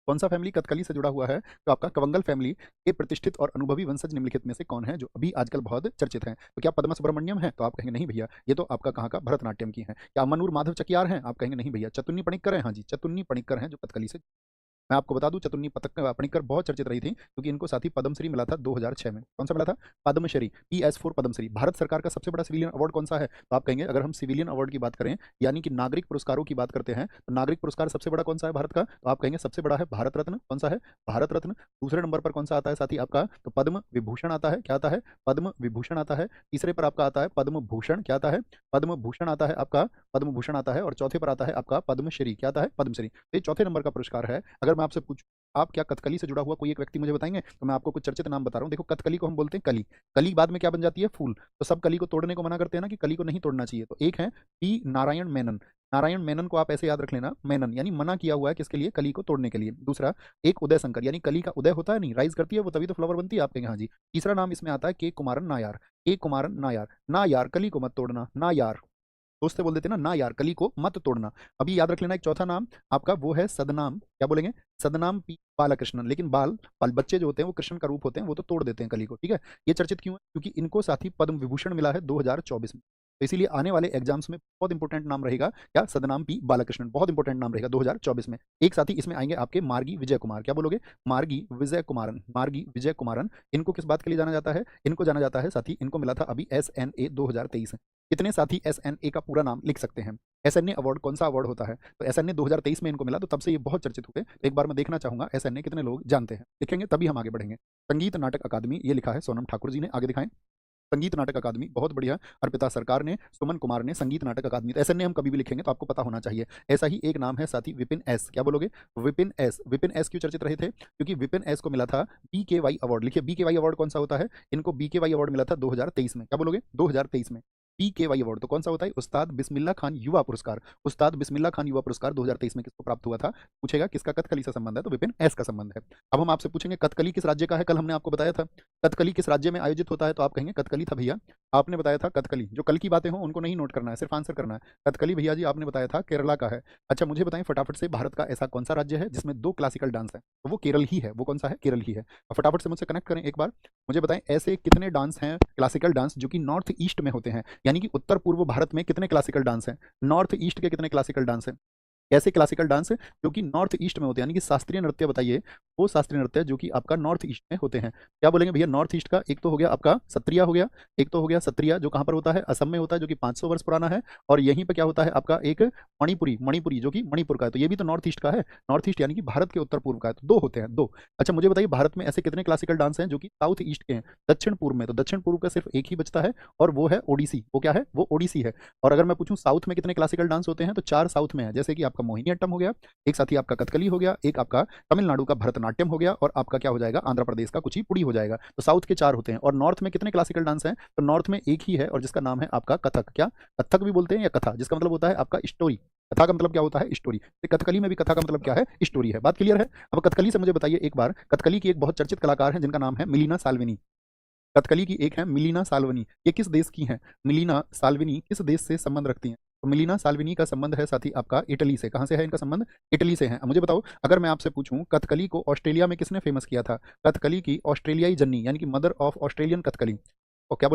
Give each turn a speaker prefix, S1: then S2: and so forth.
S1: कौन सा फैमिली कथकली से जुड़ा हुआ है? तो आपका कवंगल फैमिली के प्रतिष्ठित और अनुभवी वंशज निम्नलिखित में से कौन है जो अभी आजकल बहुत चर्चित हैं? तो क्या पद्मा सुब्रमण्यम है? तो आप कहेंगे नहीं भैया, ये तो आपका कहाँ का भरतनाट्यम की है। क्या अमनूर माधव चकियार हैं? आप कहेंगे नहीं भैया। चतुन्नी पणिक्कर हैं? हाँ जी, चतुन्नी पणिक्कर हैं जो कथकली से। मैं आपको बता दूं, चतुन्नी पणिक्कर बहुत चर्चित रही थी क्योंकि इनको साथ ही पद्मश्री मिला था 2006 में। कौन सा मिला था? पद्मश्री, PS4 पद्मश्री। भारत सरकार का सबसे बड़ा सिविलियन अवार्ड कौन सा है? तो आप कहेंगे अगर हम सिविलियन अवार्ड की बात करें यानी कि नागरिक पुरस्कारों की बात करते हैं तो नागरिक पुरस्कार सबसे बड़ा कौन सा है भारत का? तो आप कहेंगे सबसे बड़ा है भारत रत्न। कौन सा है? भारत रत्न। दूसरे नंबर पर कौन सा आता है साथी आपका? तो पद्म विभूषण आता है। क्या आता है? पद्म विभूषण आता है। तीसरे पर आपका आता है पद्म भूषण। क्या आता है? पद्म भूषण आता है आपका, पद्म भूषण आता है। और चौथे पर आता है आपका पद्मश्री। क्या आता है? पद्मश्री। तो ये चौथे नंबर का पुरस्कार है। अगर मैं आपसे पूछूं आप क्या कथकली से जुड़ा हुआ कोई एक व्यक्ति मुझे बताएंगे? तो मैं आपको कुछ चर्चित नाम बता रहा हूँ। देखो, कथकली को हम बोलते हैं कली। कली बाद में क्या बन जाती है? फूल। तो सब कली को तोड़ने को मना करते हैं ना कि कली को नहीं तोड़ना चाहिए। तो एक है पी नारायण मेनन। नारायण मेनन को आप ऐसे याद रख लेना, मेनन यानी मना किया हुआ है किसके लिए? कली को तोड़ने के लिए। दूसरा एक उदय शंकर, यानी कली का उदय होता है नहीं, राइज करती है वो, तभी तो फ्लावर बनती है। आप कहेंगे हाँ जी। तीसरा नाम इसमें आता है के कुमारन नायार। के कुमारन नायार। ना यार कली को मत तोड़ना, ना यार। दोस्त से बोल देते ना, ना यार कली को मत तोड़ना। अभी याद रख लेना एक चौथा नाम आपका, वो है सदनाम। क्या बोलेंगे? सदनाम पी बालकृष्णन। लेकिन बाल बच्चे जो होते हैं वो कृष्ण का रूप होते हैं, वो तो तोड़ देते हैं कली को। ठीक है। ये चर्चित क्यों है? क्योंकि इनको साथ ही पद्म विभूषण मिला है 2024 में। तो इसीलिए आने वाले एग्जाम्स में बहुत इंपॉर्टेंट नाम रहेगा क्या? सदनाम पी बालकृष्णन, बहुत इंपॉर्टेंट नाम रहेगा 2024 में। एक साथ ही इसमें आएंगे आपके मार्गी विजय कुमार। क्या बोलोगे? मार्गी विजय कुमारन। मार्गी विजय कुमारन। इनको किस बात के लिए जाना जाता है? इनको जाना जाता है साथी, इनको मिला था अभी SNA 2023। कितने साथी SNA का पूरा नाम लिख सकते हैं? SNA अवार्ड कौन सा अवार्ड होता है? तो SNA 2023 में इनको मिला, तो तब से ये बहुत चर्चित हुए। तो एक बार मैं देखना चाहूंगा SNA कितने लोग जानते हैं, लिखेंगे तभी हम आगे बढ़ेंगे। संगीत नाटक अकादमी, ये लिखा है सोनम ठाकुर जी ने, आगे दिखाएं। संगीत नाटक अकादमी, बहुत बढ़िया। अर्पिता सरकार ने, सुमन कुमार ने, संगीत नाटक अकादमी। तो SNA हम कभी भी लिखेंगे तो आपको पता होना चाहिए। ऐसा ही एक नाम है साथी विपिन एस। क्या बोलोगे? विपिन एस। विपिन एस क्यों चर्चित रहे थे? क्योंकि विपिन एस को मिला था BKY अवार्ड। लिखिए BKY अवार्ड कौन सा होता है? इनको BKY अवार्ड मिला था 2023 में। क्या बोलोगे? 2023 में BKY अवार्ड तो कौन सा होता है? उस्ताद बिस्मिल्लाह खान युवा पुरस्कार। उस्ताद बिस्मिल्लाह खान युवा पुरस्कार 2023 में किसको प्राप्त हुआ था? पूछेगा किसका कथकली से संबंध है, तो विपिन एस का संबंध है। अब हम आपसे पूछेंगे कथकली किस राज्य का है? कल हमने आपको बताया था कथकली किस राज्य में आयोजित होता है, तो आप कहेंगे कथकली था भैया। आपने बताया था कथकली, जो कल की बातें हो उनको नहीं नोट करना है, सिर्फ आंसर करना है। कथकली भैया जी आपने बताया था केरला का है। अच्छा मुझे बताएं फटाफट से, भारत का ऐसा कौन सा राज्य है जिसमें 2 क्लासिकल डांस है? तो वो केरल ही है। वो कौन सा है? केरल ही है। अब फटाफट से मुझसे कनेक्ट करें एक बार। मुझे बताएं ऐसे कितने डांस हैं क्लासिकल डांस जो कि नॉर्थ ईस्ट में होते हैं, यानी कि उत्तर पूर्व भारत में कितने क्लासिकल डांस हैं? नॉर्थ ईस्ट के कितने क्लासिकल डांस हैं? ऐसे क्लासिकल डांस जो कि नॉर्थ ईस्ट में होते हैं, यानी कि शास्त्रीय नृत्य बताइए, वो शास्त्रीय नृत्य जो कि आपका नॉर्थ ईस्ट में होते हैं। क्या बोलेंगे भैया? नॉर्थ ईस्ट का एक तो हो गया आपका सत्रिया हो गया, एक तो हो गया सत्रिया जो कहाँ पर होता है? असम में होता है, जो कि 500 वर्ष पुराना है। और यहीं पे क्या होता है आपका? एक मणिपुरी, मणिपुरी जो कि मणिपुर का है, तो ये भी तो नॉर्थ ईस्ट का है। नॉर्थ ईस्ट यानी कि भारत के उत्तर पूर्व का है, तो 2 होते हैं, 2। अच्छा मुझे बताइए भारत में ऐसे कितने क्लासिकल डांस हैं जो कि साउथ ईस्ट के हैं, दक्षिण पूर्व में? तो दक्षिण पूर्व का सिर्फ एक ही बचता है और वो है ओडिसी। वो क्या है? वो ओडिसी है। और अगर मैं पूछूं साउथ में कितने क्लासिकल डांस होते हैं, तो 4 साउथ में है, जैसे कि आपका मोहिनीअट्टम हो गया, एक साथी आपका कथकली हो गया, एक आपका तमिलनाडु का भरतनाट्यम हो गया, और आपका क्या हो जाएगा? आंध्र प्रदेश का कुचिपुड़ी हो जाएगा। तो साउथ के 4 होते हैं। और नॉर्थ में कितने क्लासिकल डांस हैं? तो नॉर्थ में एक ही है और जिसका नाम है आपका कथक। क्या? कथक भी बोलते हैं या कथा, जिसका मतलब होता है आपका स्टोरी। कथा का मतलब क्या होता है? स्टोरी। तो कथकली में भी कथा का मतलब क्या है? स्टोरी है। बात क्लियर है? अब कथकली से मुझे बताइए एक बार, कथकली की एक बहुत चर्चित कलाकार है जिनका नाम है मिलीना साल्विनी। कथकली की एक है मिलीना साल्वनी, ये किस देश की हैं? मिलीना साल्विनी किस देश से संबंध रखती हैं? तो मिलीना साल्विनी का संबंध है साथी आपका इटली से। कहाँ से है इनका संबंध? इटली से है। अब मुझे बताओ, अगर मैं आपसे पूछूं कथकली को ऑस्ट्रेलिया में किसने फेमस किया था? कथकली की ऑस्ट्रेलियाई जननी, यानी कि मदर ऑफ ऑस्ट्रेलियन कथकली, और क्या